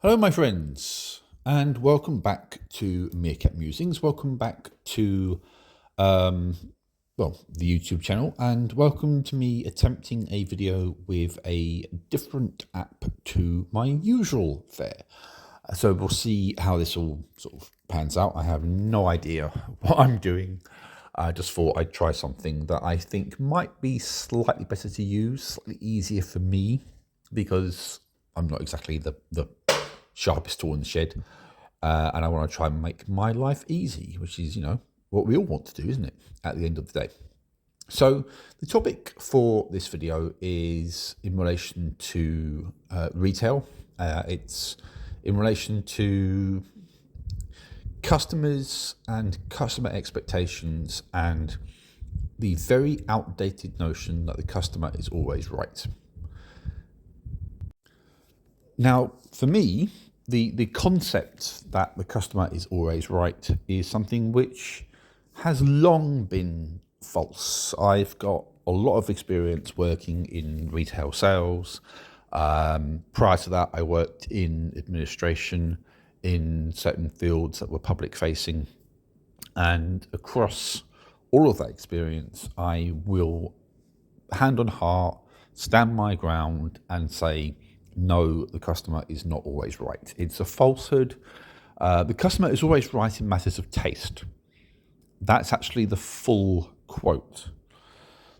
Hello, my friends, and welcome back to Meerkat Musings. Welcome back to, the YouTube channel, and welcome to me attempting a video with a different app to my usual fare. So we'll see how this all sort of pans out. I have no idea what I'm doing. I just thought I'd try something that I think might be slightly better to use, slightly easier for me, because I'm not exactly the sharpest tool in the shed, and I want to try and make my life easy, which is, what we all want to do, isn't it, at the end of the day? So the topic for this video is in relation to retail. It's in relation to customers and customer expectations and the very outdated notion that the customer is always right. Now, for me, the concept that the customer is always right is something which has long been false. I've got a lot of experience working in retail sales. Prior to that, I worked in administration in certain fields that were public facing. And across all of that experience, I will, hand on heart, stand my ground and say, no, the customer is not always right. It's a falsehood. The customer is always right in matters of taste. That's actually the full quote.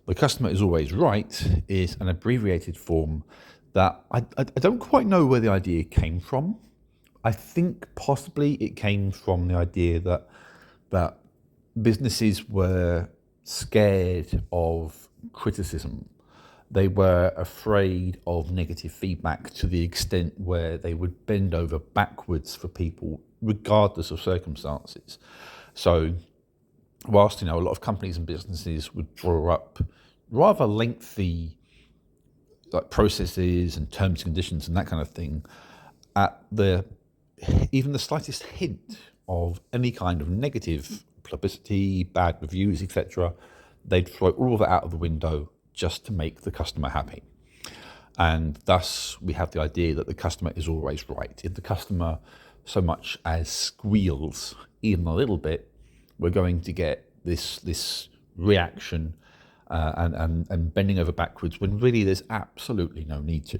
The customer is always right is an abbreviated form that I don't quite know where the idea came from. I think possibly it came from the idea that businesses were scared of criticism. They were afraid of negative feedback to the extent where they would bend over backwards for people, regardless of circumstances. So whilst, a lot of companies and businesses would draw up rather lengthy processes and terms and conditions and that kind of thing, at even the slightest hint of any kind of negative publicity, bad reviews, etc., they'd throw all of that out of the window just to make the customer happy. And thus we have the idea that the customer is always right. If the customer so much as squeals even a little bit, we're going to get this reaction and bending over backwards when really there's absolutely no need to.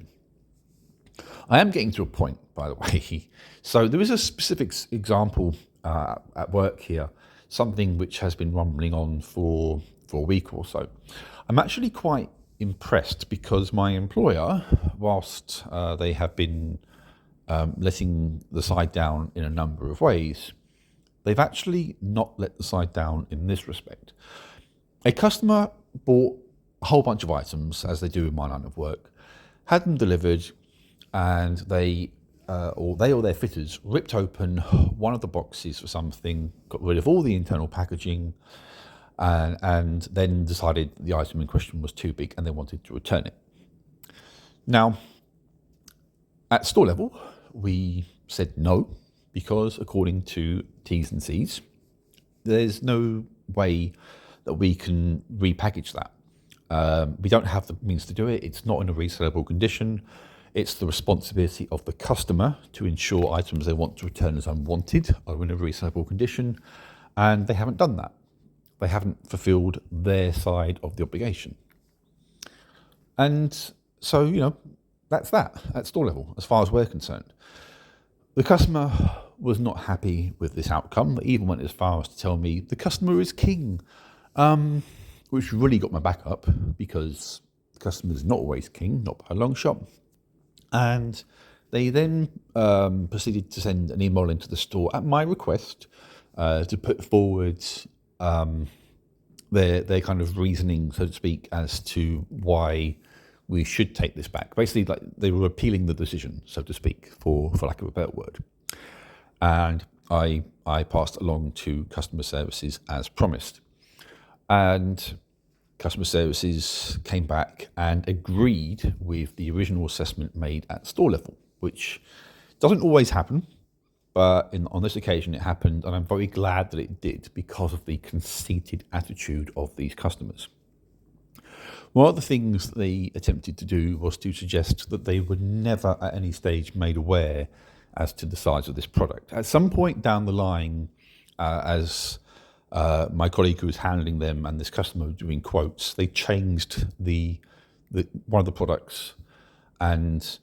I am getting to a point, by the way. So there is a specific example at work here, something which has been rumbling on for a week or so. I'm actually quite impressed because my employer, whilst they have been letting the side down in a number of ways, they've actually not let the side down in this respect. A customer bought a whole bunch of items, as they do in my line of work, had them delivered, and they or their fitters ripped open one of the boxes for something, got rid of all the internal packaging, and then decided the item in question was too big and they wanted to return it. Now, at store level, we said no, because according to T's and C's, there's no way that we can repackage that. We don't have the means to do it. It's not in a resellable condition. It's the responsibility of the customer to ensure items they want to return as unwanted are in a resellable condition, and they haven't done that. They haven't fulfilled their side of the obligation. And so, that's that at store level, as far as we're concerned. The customer was not happy with this outcome. They even went as far as to tell me the customer is king, which really got my back up, because the customer is not always king, not by a long shot. And they then proceeded to send an email into the store at my request to put forward their kind of reasoning, so to speak, as to why we should take this back. Basically, like, they were appealing the decision, so to speak, for lack of a better word. And I passed along to customer services as promised. And customer services came back and agreed with the original assessment made at store level, which doesn't always happen. But on this occasion it happened, and I'm very glad that it did, because of the conceited attitude of these customers. One of the things that they attempted to do was to suggest that they were never at any stage made aware as to the size of this product. At some point down the line, as my colleague who was handling them and this customer were doing quotes, they changed the one of the products, and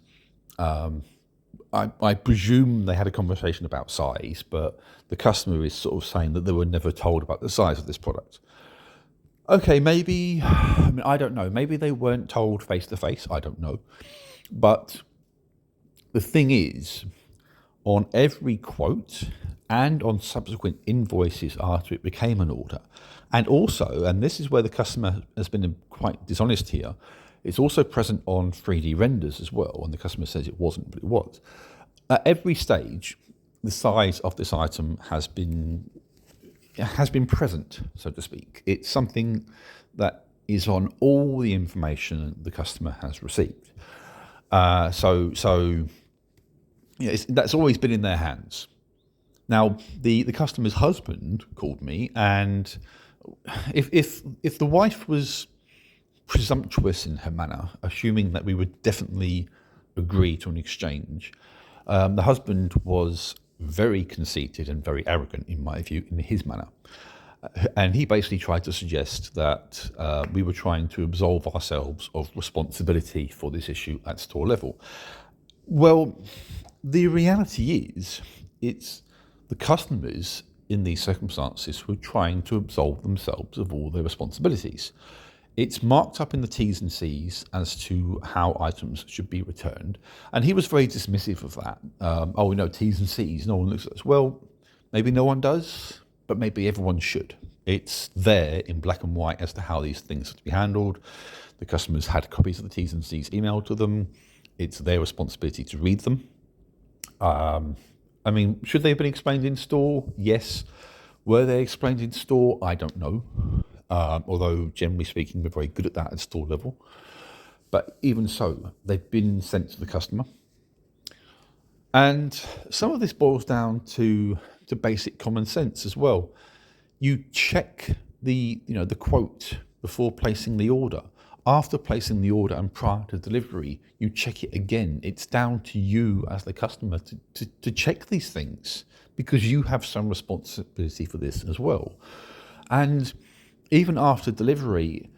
I presume they had a conversation about size, but the customer is sort of saying that they were never told about the size of this product. Okay, maybe, I mean, I don't know. Maybe they weren't told face to face. I don't know. But the thing is, on every quote and on subsequent invoices after it became an order, and also, and this is where the customer has been quite dishonest here, it's also present on 3D renders as well, and the customer says it wasn't, but it was. At every stage, the size of this item has been present, so to speak. It's something that is on all the information the customer has received. So that's always been in their hands. Now, the customer's husband called me, and if the wife was presumptuous in her manner, assuming that we would definitely agree to an exchange, the husband was very conceited and very arrogant, in my view, in his manner. And he basically tried to suggest that we were trying to absolve ourselves of responsibility for this issue at store level. Well, the reality is, it's the customers in these circumstances who are trying to absolve themselves of all their responsibilities. It's marked up in the T's and C's as to how items should be returned. And he was very dismissive of that. T's and C's, no one looks at us. Well, maybe no one does, but maybe everyone should. It's there in black and white as to how these things are to be handled. The customers had copies of the T's and C's emailed to them. It's their responsibility to read them. Should they have been explained in store? Yes. Were they explained in store? I don't know. Although, generally speaking, we're very good at that at store level. But even so, they've been sent to the customer. And some of this boils down to basic common sense as well. You check the quote before placing the order. After placing the order and prior to delivery, you check it again. It's down to you as the customer to check these things, because you have some responsibility for this as well. And even after delivery,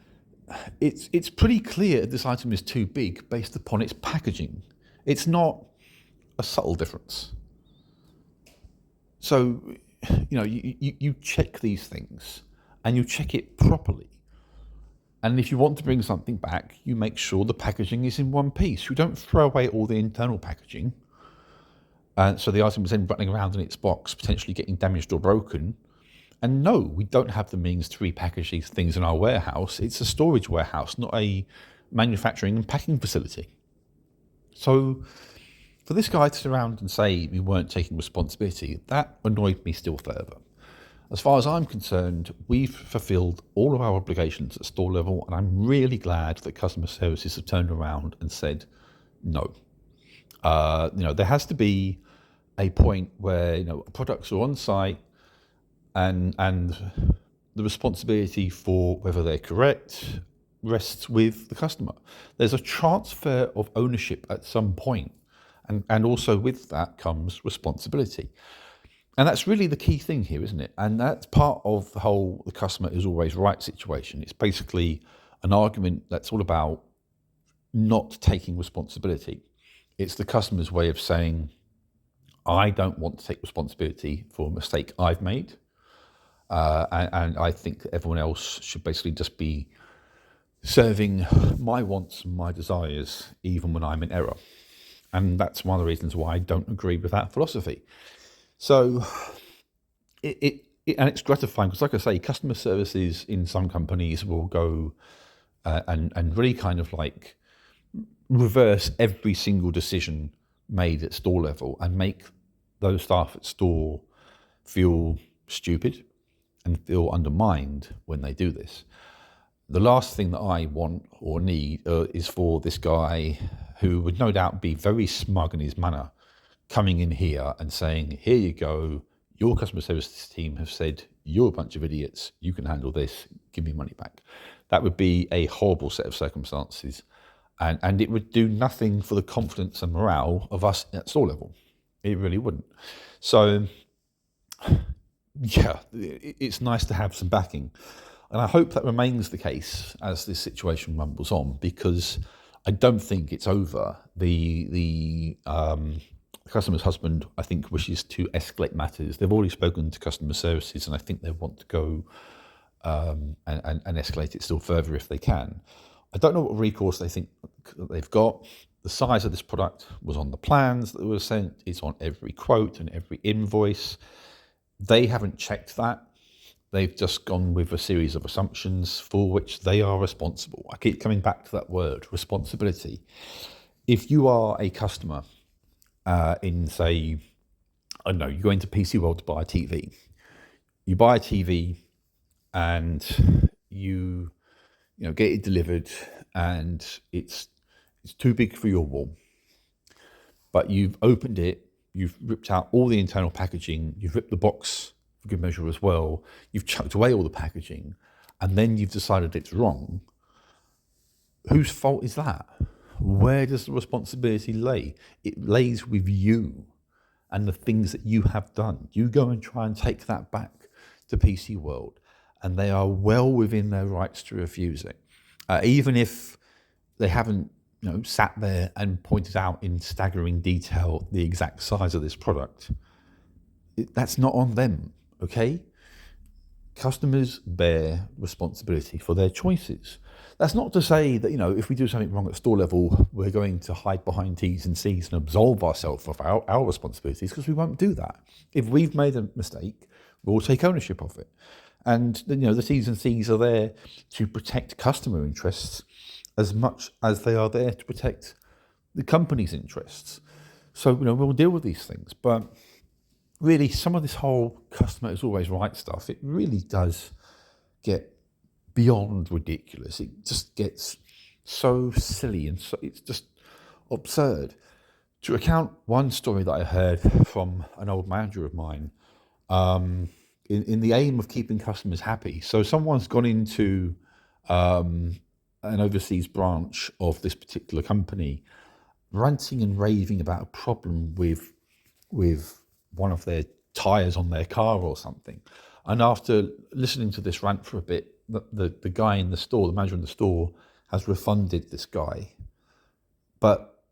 it's pretty clear this item is too big based upon its packaging. It's not a subtle difference. So, you check these things, and you check it properly. And if you want to bring something back, you make sure the packaging is in one piece. You don't throw away all the internal packaging. So the item is then running around in its box, potentially getting damaged or broken. And no, we don't have the means to repackage these things in our warehouse. It's a storage warehouse, not a manufacturing and packing facility. So for this guy to surround and say we weren't taking responsibility, that annoyed me still further. As far as I'm concerned, we've fulfilled all of our obligations at store level, and I'm really glad that customer services have turned around and said no. There has to be a point where products are on site, and the responsibility for whether they're correct rests with the customer. There's a transfer of ownership at some point, and also with that comes responsibility. And that's really the key thing here, isn't it? And that's part of the whole the customer is always right situation. It's basically an argument that's all about not taking responsibility. It's the customer's way of saying, I don't want to take responsibility for a mistake I've made. And I think that everyone else should basically just be serving my wants and my desires, even when I'm in error. And that's one of the reasons why I don't agree with that philosophy. So it's gratifying because, like I say, customer services in some companies will go and really kind of like reverse every single decision made at store level and make those staff at store feel stupid and feel undermined when they do this. The last thing that I want or need is for this guy, who would no doubt be very smug in his manner, coming in here and saying, here you go, your customer services team have said you're a bunch of idiots, you can handle this, give me money back. That would be a horrible set of circumstances, and it would do nothing for the confidence and morale of us at store level. It really wouldn't. So, yeah, it's nice to have some backing. And I hope that remains the case as this situation rumbles on, because I don't think it's over. The customer's husband, I think, wishes to escalate matters. They've already spoken to customer services, and I think they want to go and escalate it still further if they can. I don't know what recourse they think that they've got. The size of this product was on the plans that were sent. It's on every quote and every invoice. They haven't checked that. They've just gone with a series of assumptions for which they are responsible. I keep coming back to that word, responsibility. If you are a customer in, say, I don't know, you go into PC World to buy a TV. You buy a TV and you get it delivered, and it's too big for your wall. But you've opened it, you've ripped out all the internal packaging, you've ripped the box for good measure as well, you've chucked away all the packaging, and then you've decided it's wrong. Whose fault is that? Where does the responsibility lay? It lays with you and the things that you have done. You go and try and take that back to PC World, and they are well within their rights to refuse it. Even if they haven't sat there and pointed out in staggering detail the exact size of this product, that's not on them, okay? Customers bear responsibility for their choices. That's not to say that, if we do something wrong at store level, we're going to hide behind T's and C's and absolve ourselves of our responsibilities, because we won't do that. If we've made a mistake, we'll take ownership of it. And, the T's and C's are there to protect customer interests as much as they are there to protect the company's interests. So, we'll deal with these things. But really, some of this whole customer is always right stuff, it really does get beyond ridiculous. It just gets so silly, and so it's just absurd. To recount one story that I heard from an old manager of mine, in the aim of keeping customers happy. So someone's gone into an overseas branch of this particular company, ranting and raving about a problem with one of their tires on their car or something. And after listening to this rant for a bit, the guy in the store, the manager in the store, has refunded this guy. But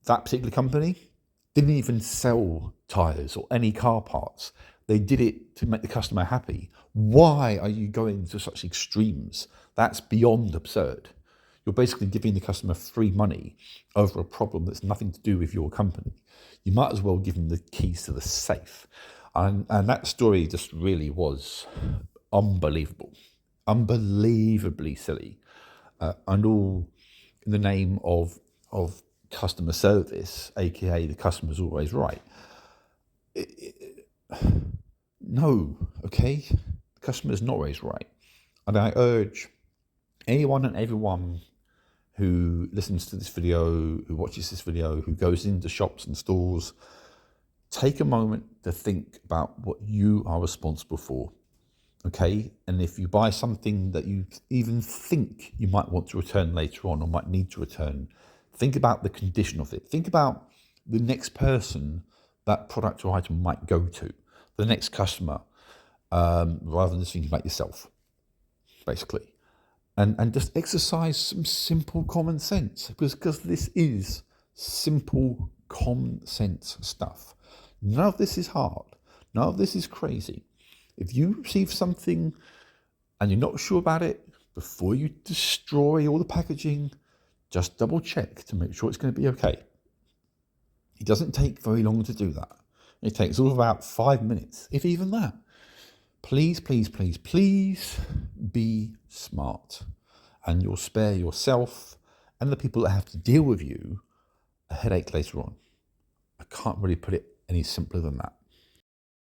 that particular company didn't even sell tires or any car parts. They did it to make the customer happy. Why are you going to such extremes? That's beyond absurd. You're basically giving the customer free money over a problem that's nothing to do with your company. You might as well give them the keys to the safe. And that story just really was unbelievable, unbelievably silly, and all in the name of customer service, aka the customer's always right. No, okay, the customer's not always right. And I urge anyone and everyone who listens to this video, who watches this video, who goes into shops and stores, take a moment to think about what you are responsible for, okay? And if you buy something that you even think you might want to return later on or might need to return, think about the condition of it. Think about the next person that product or item might go to, the next customer, rather than just thinking about yourself, basically. And just exercise some simple common sense, because this is simple common sense stuff. None of this is hard. None of this is crazy. If you receive something and you're not sure about it, before you destroy all the packaging, just double check to make sure it's going to be okay. It doesn't take very long to do that. It takes all of about 5 minutes, if even that. Please, please, please, please be smart, and you'll spare yourself and the people that have to deal with you a headache later on. I can't really put it any simpler than that.